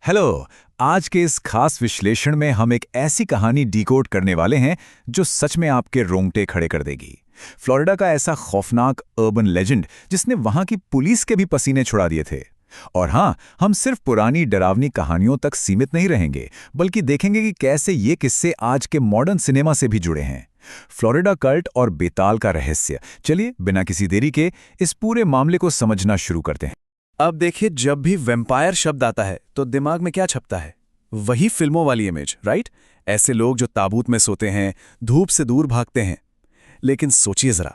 Hello. आज के इस खास विश्लेषण में हम एक ऐसी कहानी डिकोड करने वाले हैं जो सच में आपके रोंगटे खड़े कर देगी। फ्लोरिडा का ऐसा खौफनाक अर्बन लेजेंड जिसने वहां की पुलिस के भी पसीने छुड़ा दिए थे। और हाँ, हम सिर्फ पुरानी डरावनी कहानियों तक सीमित नहीं रहेंगे, बल्कि देखेंगे कि कैसे ये किस्से आज के मॉडर्न सिनेमा से भी जुड़े हैं। फ्लोरिडा कल्ट और बेताल का रहस्य। चलिए बिना किसी देरी के इस पूरे मामले को समझना शुरू करते हैं। अब देखिए, जब भी वैम्पायर शब्द आता है तो दिमाग में क्या छपता है? वही फिल्मों वाली इमेज, राइट? ऐसे लोग जो ताबूत में सोते हैं, धूप से दूर भागते हैं। लेकिन सोचिए जरा,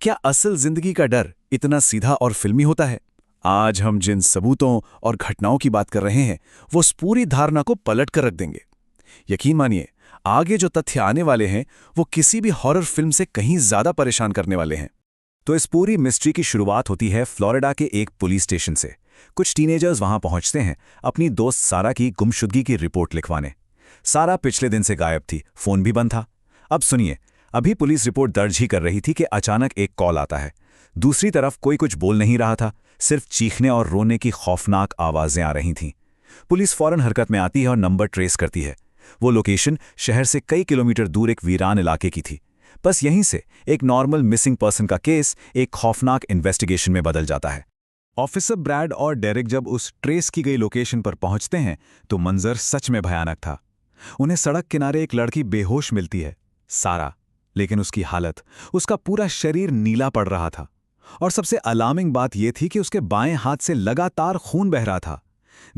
क्या असल जिंदगी का डर इतना सीधा और फिल्मी होता है? आज हम जिन सबूतों और घटनाओं की बात कर रहे हैं, वो उस पूरी धारणा को पलट कर रख देंगे। यकीन मानिए, आगे जो तथ्य आने वाले हैं वो किसी भी हॉरर फिल्म से कहीं ज्यादा परेशान करने वाले हैं। तो इस पूरी मिस्ट्री की शुरुआत होती है फ्लोरिडा के एक पुलिस स्टेशन से। कुछ टीनेजर्स वहां पहुंचते हैं अपनी दोस्त सारा की गुमशुदगी की रिपोर्ट लिखवाने। सारा पिछले दिन से गायब थी, फोन भी बंद था। अब सुनिए, अभी पुलिस रिपोर्ट दर्ज ही कर रही थी कि अचानक एक कॉल आता है। दूसरी तरफ कोई कुछ बोल नहीं रहा था, सिर्फ चीखने और रोने की खौफनाक आवाजें आ रही थीं। पुलिस फौरन हरकत में आती है और नंबर ट्रेस करती है। वो लोकेशन शहर से कई किलोमीटर दूर एक वीरान इलाके की थी। बस यहीं से एक नॉर्मल मिसिंग पर्सन का केस एक खौफनाक इन्वेस्टिगेशन में बदल जाता है। ऑफिसर ब्रैड और डेरिक जब उस ट्रेस की गई लोकेशन पर पहुंचते हैं तो मंजर सच में भयानक था। उन्हें सड़क किनारे एक लड़की बेहोश मिलती है, सारा। लेकिन उसकी हालत, उसका पूरा शरीर नीला पड़ रहा था। और सबसे अलार्मिंग बात यह थी कि उसके बाएं हाथ से लगातार खून बह रहा था।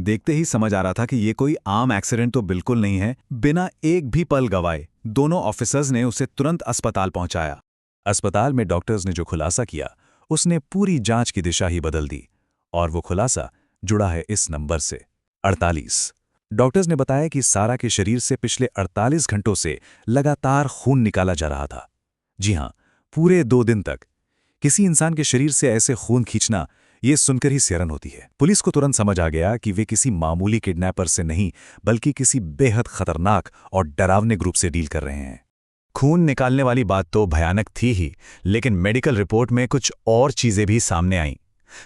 देखते ही समझ आ रहा था कि ये कोई आम एक्सीडेंट तो बिल्कुल नहीं है। बिना एक भी पल गवाए दोनों ऑफिसर्स ने उसे तुरंत अस्पताल पहुंचाया। अस्पताल में डॉक्टर्स ने जो खुलासा किया उसने पूरी जांच की दिशा ही बदल दी। और वो खुलासा जुड़ा है इस नंबर से, 48। डॉक्टर्स ने बताया कि सारा के शरीर से पिछले 48 घंटों से लगातार खून निकाला जा रहा था। जी हां, पूरे 2 दिन तक। किसी इंसान के शरीर से ऐसे खून खींचना, ये सुनकर ही सिहरन होती है। पुलिस को तुरंत समझ आ गया कि वे किसी मामूली किडनैपर से नहीं, बल्कि किसी बेहद खतरनाक और डरावने ग्रुप से डील कर रहे हैं। खून निकालने वाली बात तो भयानक थी ही, लेकिन मेडिकल रिपोर्ट में कुछ और चीजें भी सामने आईं।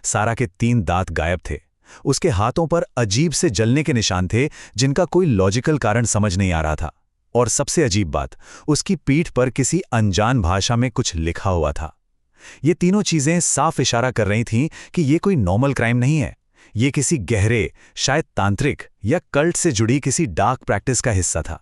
सारा के 3 दांत गायब थे। उसके हाथों पर अजीब से जलने के निशान थे जिनका कोई लॉजिकल कारण समझ नहीं आ रहा था। और सबसे अजीब बात, उसकी पीठ पर किसी अनजान भाषा में कुछ लिखा हुआ था। ये तीनों चीजें साफ इशारा कर रही थीं कि ये कोई नॉर्मल क्राइम नहीं है। ये किसी गहरे, शायद तांत्रिक या कल्ट से जुड़ी किसी डार्क प्रैक्टिस का हिस्सा था।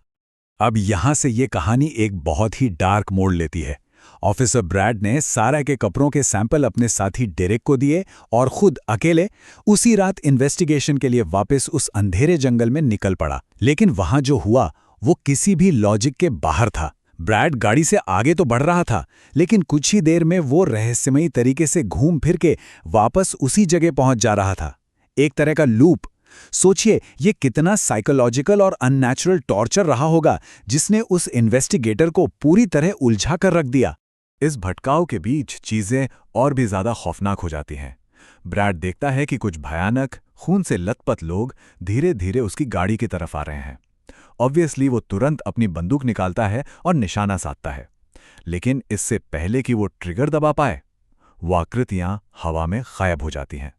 अब यहां से ये कहानी एक बहुत ही डार्क मोड़ लेती है। ऑफिसर ब्रैड ने सारा के कपड़ों के सैंपल अपने साथी डेरिक को दिए और खुद अकेले उसी रात इन्वेस्टिगेशन के लिए वापस उस अंधेरे जंगल में निकल पड़ा। लेकिन वहां जो हुआ वो किसी भी लॉजिक के बाहर था। ब्रैड गाड़ी से आगे तो बढ़ रहा था, लेकिन कुछ ही देर में वो रहस्यमयी तरीके से घूम फिर के वापस उसी जगह पहुंच जा रहा था। एक तरह का लूप। सोचिए, ये कितना साइकोलॉजिकल और अननेचुरल टॉर्चर रहा होगा जिसने उस इन्वेस्टिगेटर को पूरी तरह उलझा कर रख दिया। इस भटकाव के बीच चीजें और भी ज्यादा खौफनाक हो जाती हैं। ब्रैड देखता है कि कुछ भयानक, खून से लथपथ लोग धीरे धीरे उसकी गाड़ी की तरफ आ रहे हैं। ऑब्वियसली वो तुरंत अपनी बंदूक निकालता है और निशाना साधता है। लेकिन इससे पहले कि वो ट्रिगर दबा पाए, वो आकृतियां हवा में गायब हो जाती हैं,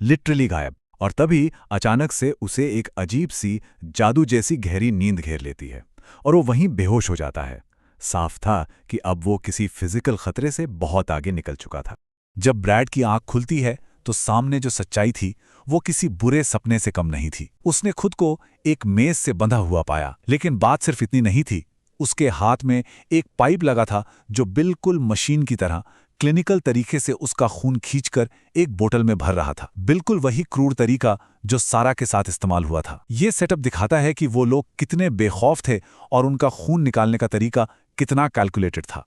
लिटरली गायब। और तभी अचानक से उसे एक अजीब सी, जादू जैसी गहरी नींद घेर लेती है और वो वहीं बेहोश हो जाता है। साफ था कि अब वो किसी फिजिकल खतरे से बहुत आगे निकल चुका था। जब ब्रैड की आंख खुलती है तो सामने जो सच्चाई थी वो किसी बुरे सपने से कम नहीं थी। उसने खुद को एक मेज से बंधा हुआ पाया। लेकिन बात सिर्फ इतनी नहीं थी। उसके हाथ में एक पाइप लगा था जो बिल्कुल मशीन की तरह क्लिनिकल तरीके से उसका खून खींचकर एक बोतल में भर रहा था। बिल्कुल वही क्रूर तरीका जो सारा के साथ इस्तेमाल हुआ था। ये सेटअप दिखाता है कि वो लोग कितने बेखौफ थे और उनका खून निकालने का तरीका कितना कैलकुलेटेड था।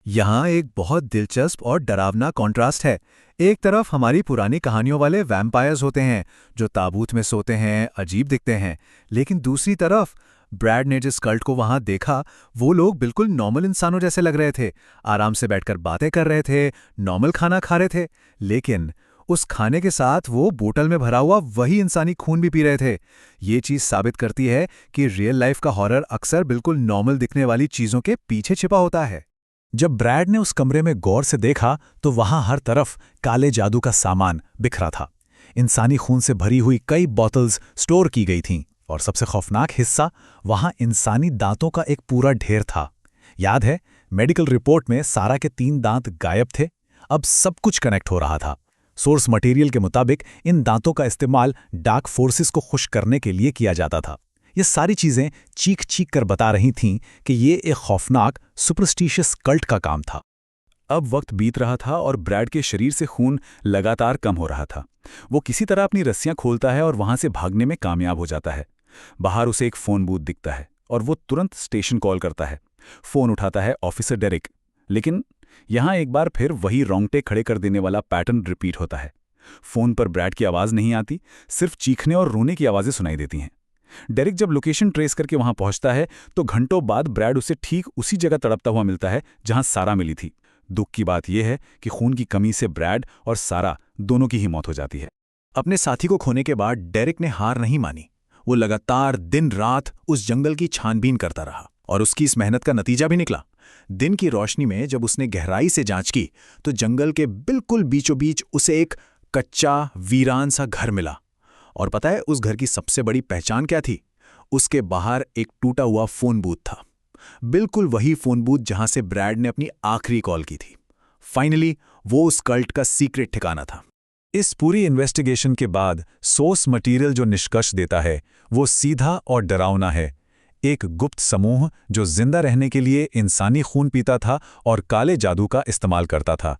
यहाँ एक बहुत दिलचस्प और डरावना कॉन्ट्रास्ट है। एक तरफ हमारी पुरानी कहानियों वाले वैम्पायर्स होते हैं जो ताबूत में सोते हैं, अजीब दिखते हैं। लेकिन दूसरी तरफ ब्रैड ने जिस कल्ट को वहां देखा, वो लोग बिल्कुल नॉर्मल इंसानों जैसे लग रहे थे। आराम से बैठकर बातें कर रहे थे, नॉर्मल खाना खा रहे थे। लेकिन उस खाने के साथ वो बोतल में भरा हुआ वही इंसानी खून भी पी रहे थे। ये चीज साबित करती है कि रियल लाइफ का हॉरर अक्सर बिल्कुल नॉर्मल दिखने वाली चीजों के पीछे छिपा होता है। जब ब्रैड ने उस कमरे में गौर से देखा तो वहां हर तरफ काले जादू का सामान बिखरा था। इंसानी खून से भरी हुई कई बोतल्स स्टोर की गई थीं और सबसे खौफनाक हिस्सा वहां इंसानी दांतों का एक पूरा ढेर था। याद है, मेडिकल रिपोर्ट में सारा के 3 दांत गायब थे। अब सब कुछ कनेक्ट हो रहा था। सोर्स मटेरियल के मुताबिक इन दांतों का इस्तेमाल डार्क फोर्सेस को खुश करने के लिए किया जाता था। ये सारी चीजें चीख चीख कर बता रही थीं कि ये एक खौफनाक सुपरस्टिशियस कल्ट का काम था। अब वक्त बीत रहा था और ब्रैड के शरीर से खून लगातार कम हो रहा था। वो किसी तरह अपनी रस्सियां खोलता है और वहां से भागने में कामयाब हो जाता है। बाहर उसे एक फ़ोन बूथ दिखता है और वो तुरंत स्टेशन कॉल करता है। फ़ोन उठाता है ऑफिसर डेरिक, लेकिन यहां एक बार फिर वही रोंगटे खड़े कर देने वाला पैटर्न रिपीट होता है। फ़ोन पर ब्रैड की आवाज़ नहीं आती, सिर्फ चीखने और रोने की आवाज़ें सुनाई देती हैं। डेरिक जब लोकेशन ट्रेस करके वहां पहुंचता है तो घंटों बाद ब्रैड उसे ठीक उसी जगह तड़पता हुआ मिलता है जहां सारा मिली थी। दुख की बात यह है कि खून की कमी से ब्रैड और सारा दोनों की ही मौत हो जाती है। अपने साथी को खोने के बाद डेरिक ने हार नहीं मानी। वो लगातार दिन रात उस जंगल की छानबीन करता रहा और उसकी इस मेहनत का नतीजा भी निकला। दिन की रोशनी में जब उसने गहराई से जांच की तो जंगल के बिल्कुल बीचों बीच उसे एक कच्चा वीरान सा घर मिला। और पता है उस घर की सबसे बड़ी पहचान क्या थी? उसके बाहर एक टूटा हुआ फोन बूथ था। बिल्कुल वही फोन बूथ जहां से ब्रैड ने अपनी आखिरी कॉल की थी। फाइनली वो उस कल्ट का सीक्रेट ठिकाना था। इस पूरी इन्वेस्टिगेशन के बाद सोर्स मटेरियल जो निष्कर्ष देता है वो सीधा और डरावना है। एक गुप्त समूह जो जिंदा रहने के लिए इंसानी खून पीता था और काले जादू का इस्तेमाल करता था।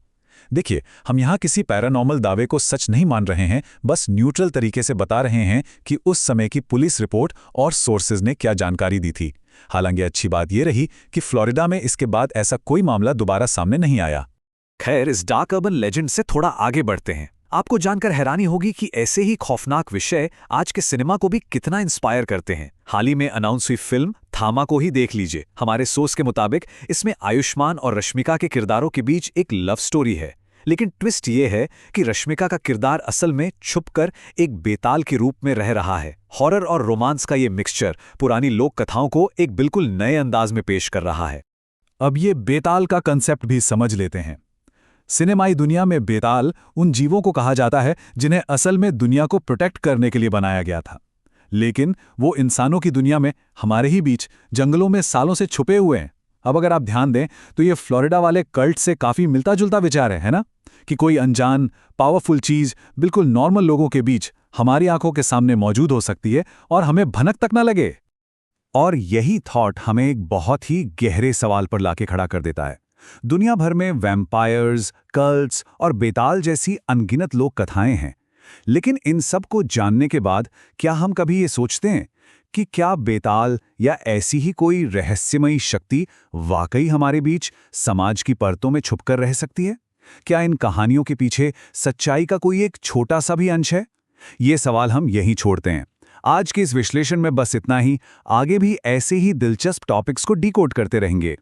देखिए, हम यहाँ किसी पैरानॉर्मल दावे को सच नहीं मान रहे हैं, बस न्यूट्रल तरीके से बता रहे हैं कि उस समय की पुलिस रिपोर्ट और सोर्सेज ने क्या जानकारी दी थी। हालांकि अच्छी बात यह रही कि फ्लोरिडा में इसके बाद ऐसा कोई मामला दोबारा सामने नहीं आया। खैर, इस डार्क अर्बन लेजेंड से थोड़ा आगे बढ़ते हैं। आपको जानकर हैरानी होगी कि ऐसे ही खौफनाक विषय आज के सिनेमा को भी कितना इंस्पायर करते हैं। हाल ही में अनाउंस हुई फिल्म थामा को ही देख लीजिए। हमारे सोर्स के मुताबिक इसमें आयुष्मान और रश्मिका के किरदारों के बीच एक लव स्टोरी है, लेकिन ट्विस्ट ये है कि रश्मिका का किरदार असल में छुपकर एक बेताल के रूप में रह रहा है। हॉरर और रोमांस का ये मिक्सचर पुरानी लोक कथाओं को एक बिल्कुल नए अंदाज में पेश कर रहा है। अब ये बेताल का कंसेप्ट भी समझ लेते हैं। सिनेमाई दुनिया में बेताल उन जीवों को कहा जाता है जिन्हें असल में दुनिया को प्रोटेक्ट करने के लिए बनाया गया था, लेकिन वो इंसानों की दुनिया में हमारे ही बीच जंगलों में सालों से छुपे हुए हैं। अब अगर आप ध्यान दें तो ये फ्लोरिडा वाले कल्ट से काफी मिलता जुलता विचार है ना? कि कोई अनजान पावरफुल चीज बिल्कुल नॉर्मल लोगों के बीच हमारी आंखों के सामने मौजूद हो सकती है और हमें भनक तक ना लगे। और यही थॉट हमें एक बहुत ही गहरे सवाल पर लाके खड़ा कर देता है। दुनिया भर में वैम्पायर्स, कल्ट्स और बेताल जैसी अनगिनत लोक कथाएं हैं, लेकिन इन सब को जानने के बाद क्या हम कभी ये सोचते हैं कि क्या बेताल या ऐसी ही कोई रहस्यमयी शक्ति वाकई हमारे बीच समाज की परतों में छुपकर रह सकती है? क्या इन कहानियों के पीछे सच्चाई का कोई एक छोटा सा भी अंश है? ये सवाल हम यहीं छोड़ते हैं। आज के इस विश्लेषण में बस इतना ही। आगे भी ऐसे ही दिलचस्प टॉपिक्स को डिकोड करते रहेंगे।